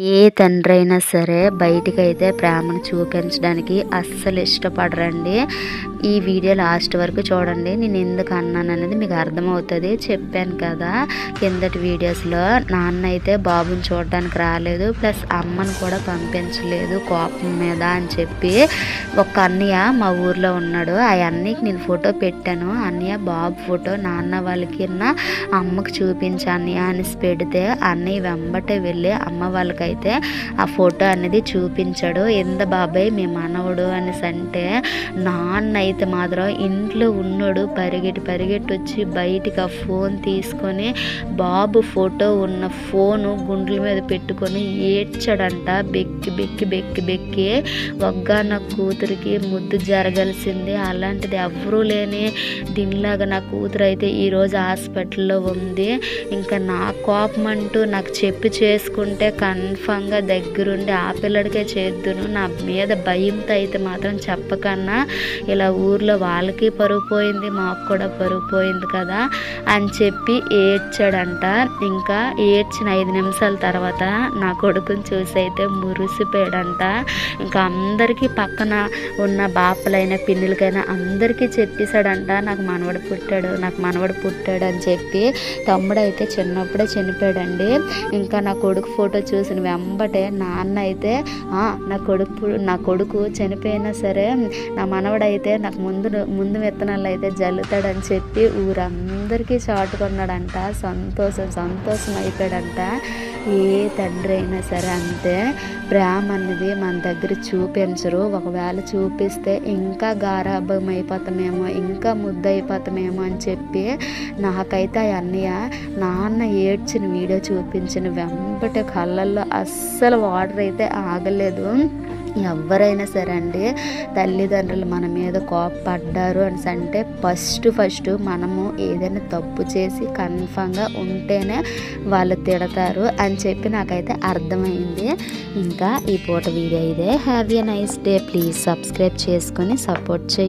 ఏ తండ్రైనా సరే బయటికైతే ప్రేమను చూపించడానికి అస్సలు ఇష్టపడరండి. ఈ వీడియో లాస్ట్ వరకు చూడండి. నేను ఎందుకు అన్నాను అనేది మీకు అర్థమవుతుంది. చెప్పాను కదా కిందటి వీడియోస్లో, నాన్న అయితే బాబుని చూడడానికి రాలేదు, ప్లస్ అమ్మను కూడా పంపించలేదు కోపం మీద అని చెప్పి. ఒక అన్నయ్య మా ఊర్లో ఉన్నాడు. ఆ అన్నయ్యకి నేను ఫోటో పెట్టాను. అన్నయ్య బాబు ఫోటో నాన్న వాళ్ళకి అమ్మకు చూపించా అన్నయ్య అనేసి పెడితే అన్నయ్య వెంబటే వెళ్ళి అమ్మ వాళ్ళకి అయితే ఆ ఫోటో అనేది చూపించాడు. ఎంత బాబాయ్ మీ మనవడు అనేసి అంటే, నాన్న అయితే మాత్రం ఇంట్లో ఉన్నాడు, పరిగెట్టి వచ్చి బయటికి ఆ ఫోన్ తీసుకొని బాబు ఫోటో ఉన్న ఫోను గుండెల మీద పెట్టుకొని ఏడ్చాడంట. బెక్కి ఒగ్గాన కూతురికి ముద్దు జరగాల్సింది, అలాంటిది ఎవరూ లేని దీనిలాగా నా కూతురు అయితే ఈరోజు హాస్పిటల్లో ఉంది. ఇంకా నా కోపం అంటూ నాకు చెప్పి చేసుకుంటే కన్ఫామ్గా దగ్గరుండి ఆ పిల్లడికే చేద్దును. నా మీద భయంతో అయితే మాత్రం చెప్పకన్నా, ఇలా ఊర్లో వాళ్ళకి పరుగు పోయింది, మాకు కూడా పరుగు పోయింది కదా అని చెప్పి ఏడ్చాడంట. ఇంకా ఏడ్చిన 5 నిమిషాల తర్వాత నా కొడుకుని చూసి అయితే మురిసిపోయాడంట. ఇంకా అందరికీ పక్కన ఉన్న బాపలైన పిన్నులకైనా అందరికీ చెప్పేశాడంట, నాకు మనవడు పుట్టాడు అని చెప్పి. తమ్ముడు అయితే చిన్నప్పుడే చనిపోయాడండి. ఇంకా నా కొడుకు ఫోటో చూసిన వెంబటే నాన్న అయితే నా కొడుకు చనిపోయినా సరే నా మనవడైతే నాకు ముందు విత్తనాలు అయితే జల్లుతాడని చెప్పి ఊరందరికీ చాటుకున్నాడంట. సంతోషం అయిపోయాడంట. ఏ తండ్రి అయినా సరే అంతే, ప్రేమ అనేది మన దగ్గర చూపించరు. ఒకవేళ చూపిస్తే ఇంకా గారాభం అయిపోతామేమో, ఇంకా ముద్దయిపోతామేమో అని చెప్పి నాకైతే ఆ అన్నయ్య నాన్న ఏడ్చిన వీడియో చూపించిన వెంబటే కళ్ళల్లో అస్సలు వాటర్ అయితే ఆగలేదు. ఎవరైనా సరే అండి, తల్లిదండ్రులు మన మీద కోపపడ్డారు అని అంటే ఫస్ట్ మనము ఏదైనా తప్పు చేసి కన్ఫామ్గా ఉంటేనే వాళ్ళు తిడతారు అని చెప్పి నాకైతే అర్థమైంది. ఇంకా ఈ పూట వీడియో ఇదే. Have a nice day. Please subscribe చేసుకొని సపోర్ట్ చేయండి.